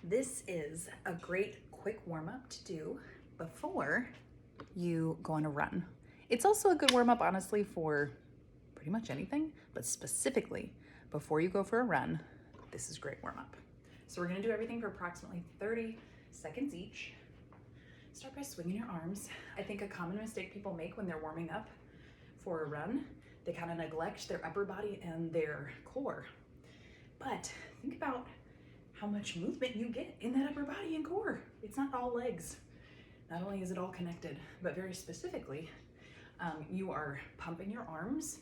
This is a great quick warm-up to do before you go on a run. It's also a good warm-up, honestly, for pretty much anything, but specifically before you go for a run, this is great warm-up. So we're gonna do everything for approximately 30 seconds each. Start by swinging your arms. I think a common mistake people make when they're warming up for a run, they kind of neglect their upper body and their core. But think about how much movement you get in that upper body and core. It's not all legs. Not only is it all connected, but very specifically, you are pumping your arms,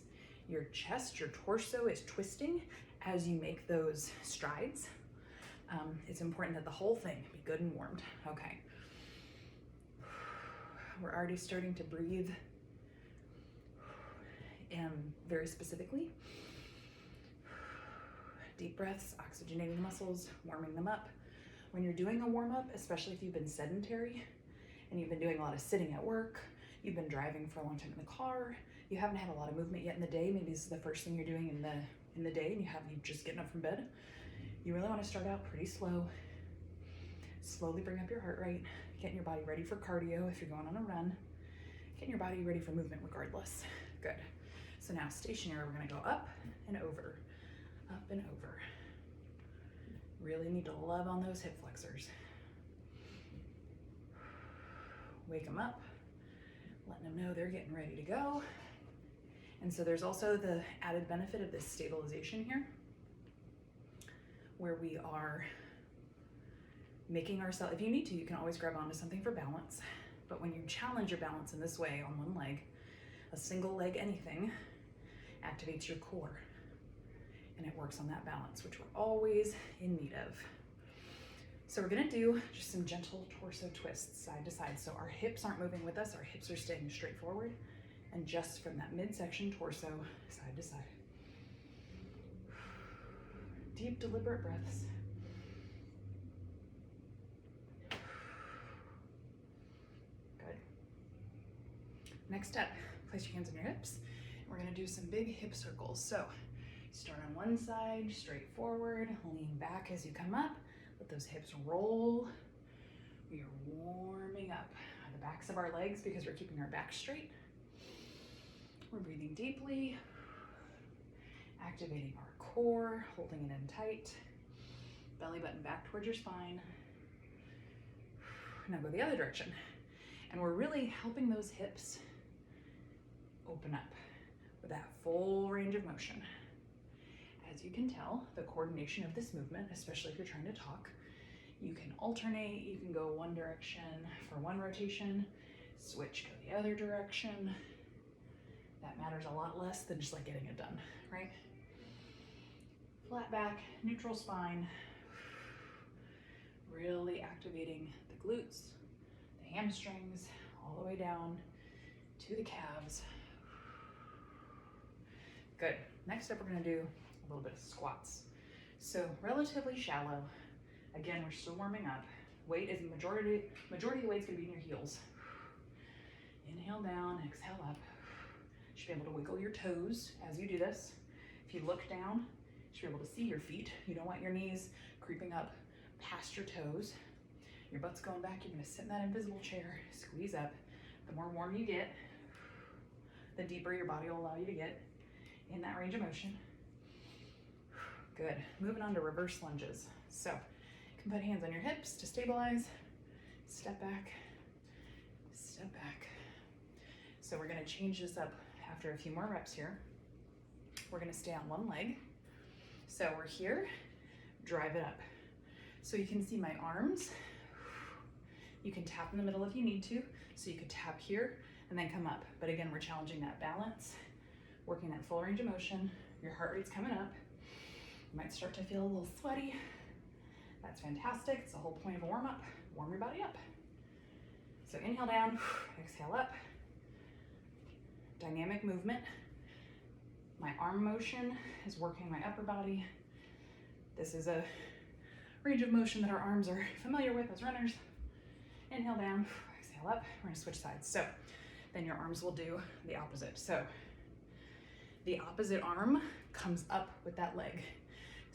your chest, your torso is twisting as you make those strides. It's important that the whole thing be good and warmed. Okay. We're already starting to breathe very specifically. Deep breaths, oxygenating the muscles, warming them up. When you're doing a warm-up, especially if you've been sedentary and you've been doing a lot of sitting at work, you've been driving for a long time in the car, you haven't had a lot of movement yet in the day, maybe this is the first thing you're doing in the day and you just getting up from bed, you really want to start out pretty slow. Slowly bring up your heart rate, getting your body ready for cardio if you're going on a run, getting your body ready for movement regardless. Good. So now stationary, we're going to go up and over. Up and over. Really need to love on those hip flexors. Wake them up, letting them know they're getting ready to go. And so there's also the added benefit of this stabilization here, where we are making ourselves, if you need to, you can always grab onto something for balance. But when you challenge your balance in this way on one leg, a single leg anything activates your core. And it works on that balance, which we're always in need of. So we're gonna do just some gentle torso twists side to side. So our hips aren't moving with us, our hips are staying straight forward, and just from that midsection torso, side to side. Deep, deliberate breaths. Good. Next up, place your hands on your hips. We're gonna do some big hip circles. So start on one side, straight forward, lean back as you come up. Let those hips roll. We are warming up the backs of our legs because we're keeping our back straight. We're breathing deeply, activating our core, holding it in tight. Belly button back towards your spine. Now go the other direction. And we're really helping those hips open up with that full range of motion. As you can tell, the coordination of this movement, especially if you're trying to talk, you can alternate, you can go one direction for one rotation, switch, go the other direction. That matters a lot less than just like getting it done, right? Flat back, neutral spine, really activating the glutes, the hamstrings, all the way down to the calves. Good. Next up, we're gonna do a little bit of squats. So relatively shallow. Again, we're still warming up. Weight is majority of the weight's gonna be in your heels. Inhale down, exhale up. You should be able to wiggle your toes as you do this. If you look down, you should be able to see your feet. You don't want your knees creeping up past your toes. Your butt's going back. You're gonna sit in that invisible chair, squeeze up. The more warm you get, the deeper your body will allow you to get in that range of motion. Good. Moving on to reverse lunges. So you can put hands on your hips to stabilize. Step back, step back. So we're gonna change this up after a few more reps here. We're gonna stay on one leg. So we're here, drive it up. So you can see my arms. You can tap in the middle if you need to. So you could tap here and then come up. But again, we're challenging that balance, working that full range of motion. Your heart rate's coming up. You might start to feel a little sweaty. That's fantastic. It's the whole point of a warm up. Warm your body up. So inhale down, exhale up. Dynamic movement. My arm motion is working my upper body. This is a range of motion that our arms are familiar with as runners. Inhale down, exhale up. We're gonna switch sides. So then your arms will do the opposite. So the opposite arm comes up with that leg.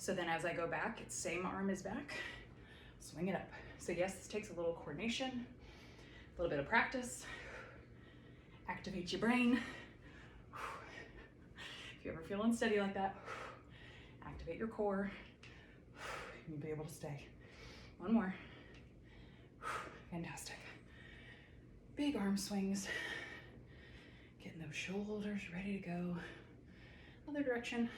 So then as I go back, it's same arm is back. swing it up. So yes, this takes a little coordination, a little bit of practice. Activate your brain. If you ever feel unsteady like that, activate your core. You'll be able to stay. One more. Fantastic. Big arm swings. Getting those shoulders ready to go. Other direction.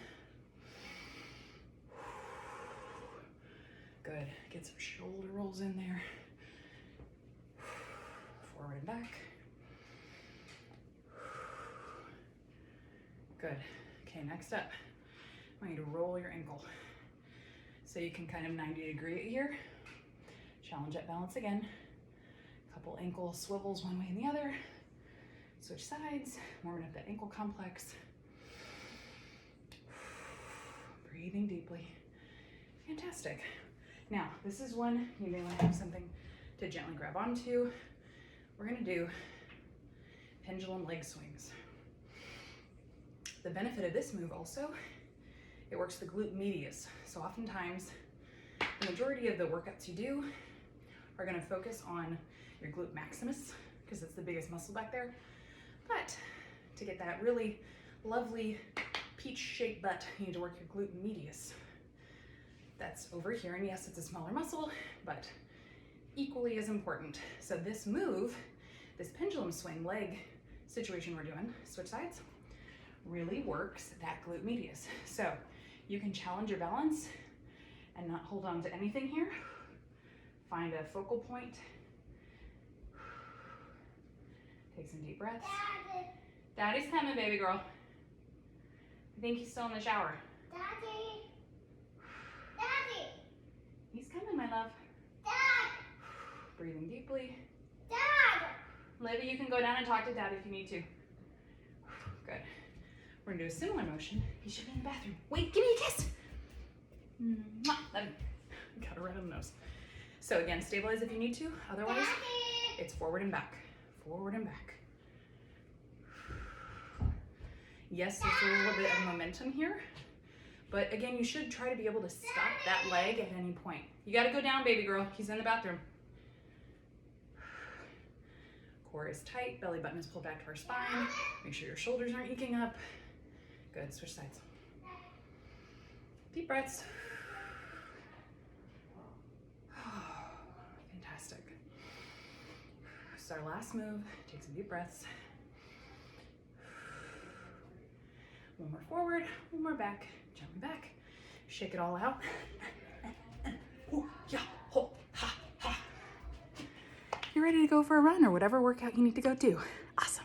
Good. Get some shoulder rolls in there. Forward and back. Good. Okay, next up, I want you to roll your ankle. So you can kind of 90 degree it here. Challenge that balance again. Couple ankle swivels one way and the other. Switch sides, warming up that ankle complex. Breathing deeply. Fantastic. Now, this is one you may want to have something to gently grab onto. We're gonna do pendulum leg swings. The benefit of this move also, it works the glute medius. So oftentimes, the majority of the workouts you do are gonna focus on your glute maximus, because it's the biggest muscle back there. But to get that really lovely peach-shaped butt, you need to work your glute medius. That's over here, and yes, it's a smaller muscle, but equally as important. So this move, this pendulum swing leg situation we're doing, switch sides, really works that glute medius. So you can challenge your balance and not hold on to anything here. Find a focal point. Take some deep breaths. Daddy. Daddy's coming, baby girl. I think he's still in the shower. Daddy. Daddy. He's coming, my love. Dad. Breathing deeply. Dad. Livy, you can go down and talk to Dad if you need to. Good. We're gonna do a similar motion. He should be in the bathroom. Wait, give me a kiss. Mwah. Got her right on the nose. So again, stabilize if you need to. Otherwise, Daddy. it's forward and back. Forward and back. Yes, there's a little bit of momentum here. But again, you should try to be able to stop that leg at any point. You gotta go down, baby girl. He's in the bathroom. Core is tight, belly button is pulled back to our spine. Make sure your shoulders aren't eking up. Good, switch sides. Deep breaths. Fantastic. So our last move, take some deep breaths. One more forward, one more back, gently back. Shake it all out. Ooh, yeah, ho, ha, ha. You're ready to go for a run or whatever workout you need to go do. Awesome.